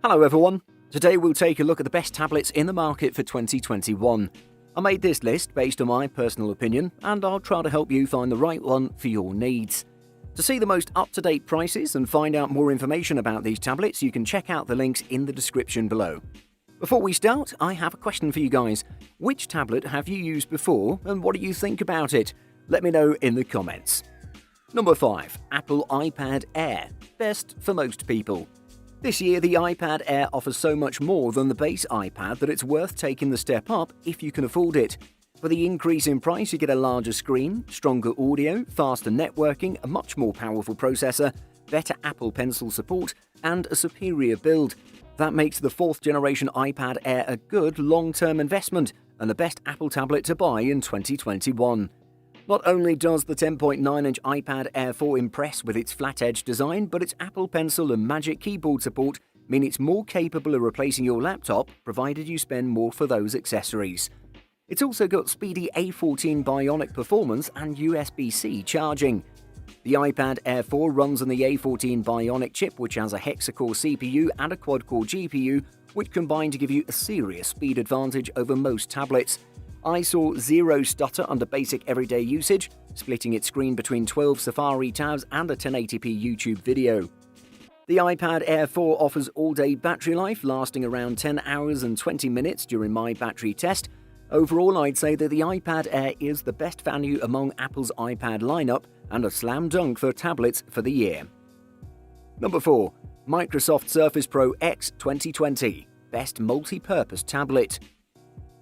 Hello everyone, today we'll take a look at the best tablets in the market for 2021. I made this list based on my personal opinion and I'll try to help you find the right one for your needs. To see the most up-to-date prices and find out more information about these tablets, you can check out the links in the description below. Before we start, I have a question for you guys. Which tablet have you used before and what do you think about it? Let me know in the comments. Number 5. Apple iPad Air. Best for most people. This year, the iPad Air offers so much more than the base iPad that it's worth taking the step up if you can afford it. For the increase in price, you get a larger screen, stronger audio, faster networking, a much more powerful processor, better Apple Pencil support, and a superior build. That makes the 4th generation iPad Air a good long-term investment and the best Apple tablet to buy in 2021. Not only does the 10.9-inch iPad Air 4 impress with its flat-edge design, but its Apple Pencil and Magic Keyboard support mean it's more capable of replacing your laptop, provided you spend more for those accessories. It's also got speedy A14 Bionic performance and USB-C charging. The iPad Air 4 runs on the A14 Bionic chip, which has a hexa-core CPU and a quad-core GPU, which combine to give you a serious speed advantage over most tablets. I saw zero stutter under basic everyday usage, splitting its screen between 12 Safari tabs and a 1080p YouTube video. The iPad Air 4 offers all-day battery life, lasting around 10 hours and 20 minutes during my battery test. Overall, I'd say that the iPad Air is the best value among Apple's iPad lineup and a slam dunk for tablets for the year. Number 4. Microsoft Surface Pro X 2020. Best multi-purpose tablet.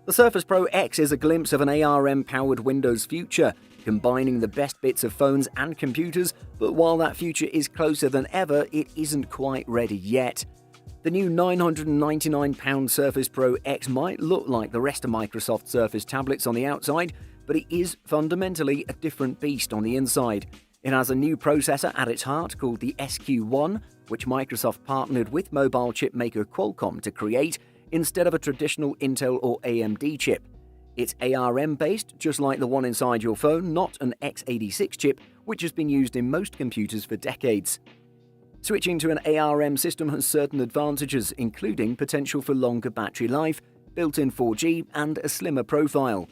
The Surface Pro X is a glimpse of an ARM-powered Windows future, combining the best bits of phones and computers, but while that future is closer than ever, it isn't quite ready yet. The new £999 Surface Pro X might look like the rest of Microsoft Surface tablets on the outside, but it is fundamentally a different beast on the inside. It has a new processor at its heart called the SQ1, which Microsoft partnered with mobile chip maker Qualcomm to create, instead of a traditional Intel or AMD chip. It's ARM-based, just like the one inside your phone, not an x86 chip, which has been used in most computers for decades. Switching to an ARM system has certain advantages, including potential for longer battery life, built-in 4G, and a slimmer profile.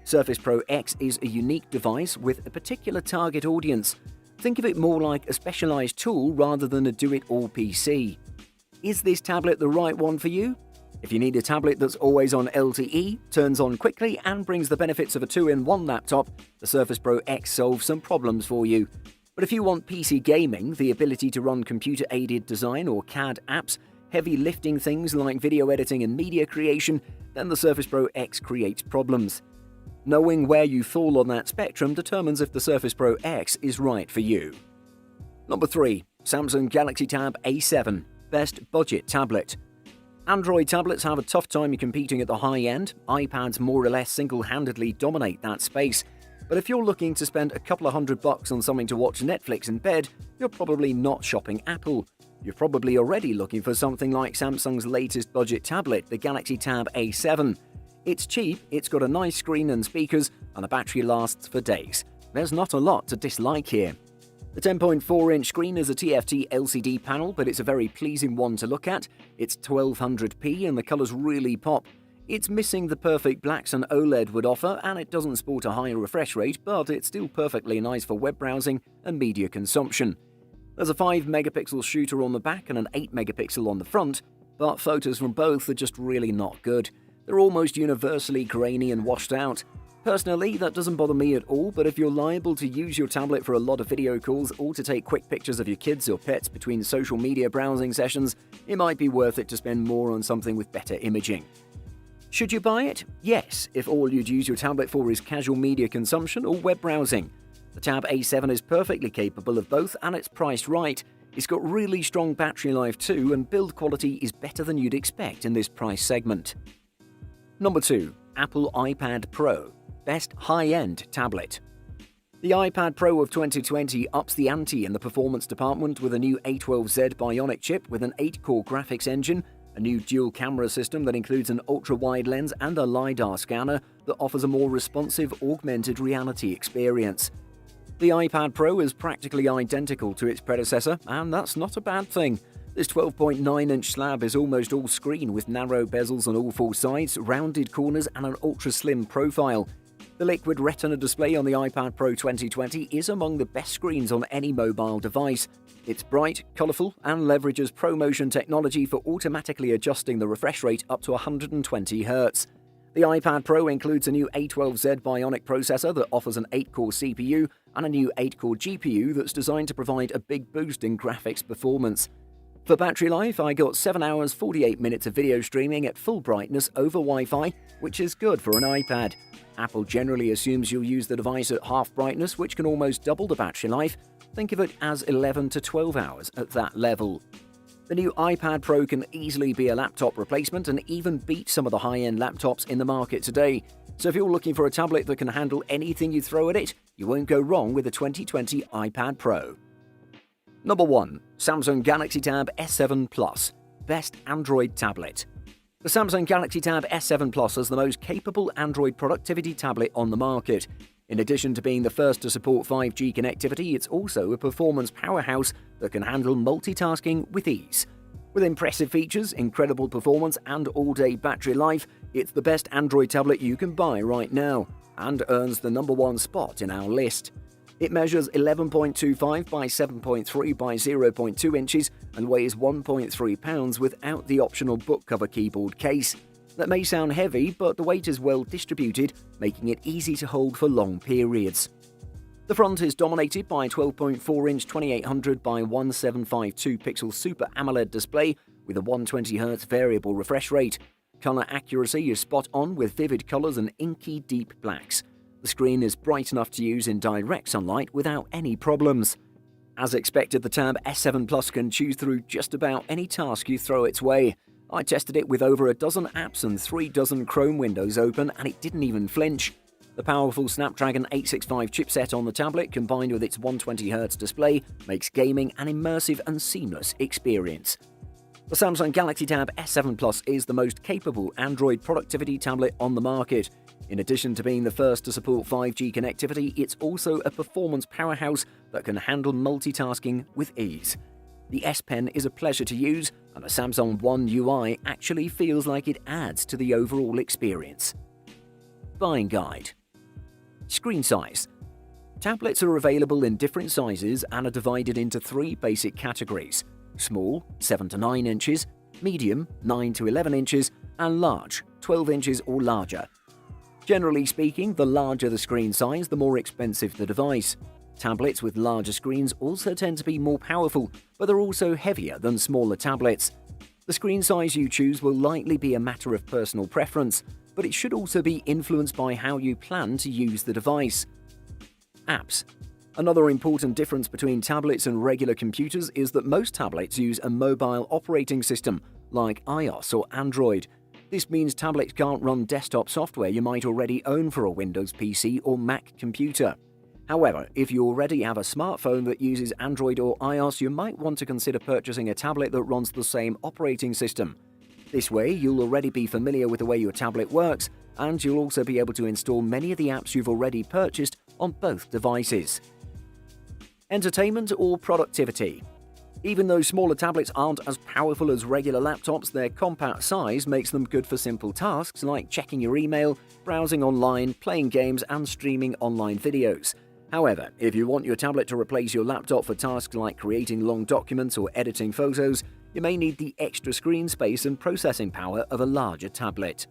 Surface Pro X is a unique device with a particular target audience. Think of it more like a specialized tool rather than a do-it-all PC. Is this tablet the right one for you? If you need a tablet that's always on LTE, turns on quickly, and brings the benefits of a 2-in-1 laptop, the Surface Pro X solves some problems for you. But if you want PC gaming, the ability to run computer-aided design or CAD apps, heavy lifting things like video editing and media creation, then the Surface Pro X creates problems. Knowing where you fall on that spectrum determines if the Surface Pro X is right for you. Number 3. Samsung Galaxy Tab A7. Best budget tablet. Android tablets have a tough time competing at the high end. iPads more or less single-handedly dominate that space. But if you're looking to spend a couple of $100 on something to watch Netflix in bed, you're probably not shopping Apple. You're probably already looking for something like Samsung's latest budget tablet, the Galaxy Tab A7. It's cheap, it's got a nice screen and speakers, and the battery lasts for days. There's not a lot to dislike here. The 10.4-inch screen is a TFT LCD panel, but it's a very pleasing one to look at. It's 1200p and the colours really pop. It's missing the perfect blacks an OLED would offer, and it doesn't sport a high refresh rate, but it's still perfectly nice for web browsing and media consumption. There's a 5-megapixel shooter on the back and an 8-megapixel on the front, but photos from both are just really not good. They're almost universally grainy and washed out. Personally, that doesn't bother me at all, but if you're liable to use your tablet for a lot of video calls or to take quick pictures of your kids or pets between social media browsing sessions, it might be worth it to spend more on something with better imaging. Should you buy it? Yes, if all you'd use your tablet for is casual media consumption or web browsing. The Tab A7 is perfectly capable of both and it's priced right. It's got really strong battery life too, and build quality is better than you'd expect in this price segment. Number 2. Apple iPad Pro. Best high-end tablet. The iPad Pro of 2020 ups the ante in the performance department with a new A12Z Bionic chip with an 8-core graphics engine, a new dual-camera system that includes an ultra-wide lens and a LiDAR scanner that offers a more responsive augmented reality experience. The iPad Pro is practically identical to its predecessor, and that's not a bad thing. This 12.9-inch slab is almost all screen with narrow bezels on all four sides, rounded corners and an ultra-slim profile. The Liquid Retina display on the iPad Pro 2020 is among the best screens on any mobile device. It's bright, colourful, and leverages ProMotion technology for automatically adjusting the refresh rate up to 120 Hz. The iPad Pro includes a new A12Z Bionic processor that offers an 8-core CPU and a new 8-core GPU that's designed to provide a big boost in graphics performance. For battery life, I got 7 hours 48 minutes of video streaming at full brightness over Wi-Fi, which is good for an iPad. Apple generally assumes you'll use the device at half brightness, which can almost double the battery life. Think of it as 11 to 12 hours at that level. The new iPad Pro can easily be a laptop replacement and even beat some of the high-end laptops in the market today. So if you're looking for a tablet that can handle anything you throw at it, you won't go wrong with the 2020 iPad Pro. Number 1. Samsung Galaxy Tab S7 Plus. Best Android tablet. The Samsung Galaxy Tab S7 Plus is the most capable Android productivity tablet on the market. In addition to being the first to support 5G connectivity, it's also a performance powerhouse that can handle multitasking with ease. With impressive features, incredible performance, and all-day battery life, it's the best Android tablet you can buy right now, and earns the number 1 spot in our list. It measures 11.25 by 7.3 by 0.2 inches and weighs 1.3 pounds without the optional book cover keyboard case. That may sound heavy, but the weight is well distributed, making it easy to hold for long periods. The front is dominated by a 12.4-inch 2800 by 1752 pixel Super AMOLED display with a 120Hz variable refresh rate. Color accuracy is spot on with vivid colors and inky deep blacks. The screen is bright enough to use in direct sunlight without any problems. As expected, the Tab S7 Plus can chew through just about any task you throw its way. I tested it with over a dozen apps and 3 dozen Chrome windows open, and it didn't even flinch. The powerful Snapdragon 865 chipset on the tablet, combined with its 120Hz display, makes gaming an immersive and seamless experience. The Samsung Galaxy Tab S7 Plus is the most capable Android productivity tablet on the market. In addition to being the first to support 5G connectivity, it's also a performance powerhouse that can handle multitasking with ease. The S Pen is a pleasure to use, and the Samsung One UI actually feels like it adds to the overall experience. Buying guide. Screen size. Tablets are available in different sizes and are divided into 3 basic categories: small, 7 to 9 inches, medium, 9 to 11 inches, and large, 12 inches or larger. Generally speaking, the larger the screen size, the more expensive the device. Tablets with larger screens also tend to be more powerful, but they're also heavier than smaller tablets. The screen size you choose will likely be a matter of personal preference, but it should also be influenced by how you plan to use the device. Apps. Another important difference between tablets and regular computers is that most tablets use a mobile operating system, like iOS or Android. This means tablets can't run desktop software you might already own for a Windows PC or Mac computer. However, if you already have a smartphone that uses Android or iOS, you might want to consider purchasing a tablet that runs the same operating system. This way, you'll already be familiar with the way your tablet works, and you'll also be able to install many of the apps you've already purchased on both devices. Entertainment or productivity. Even though smaller tablets aren't as powerful as regular laptops, their compact size makes them good for simple tasks like checking your email, browsing online, playing games, and streaming online videos. However, if you want your tablet to replace your laptop for tasks like creating long documents or editing photos, you may need the extra screen space and processing power of a larger tablet.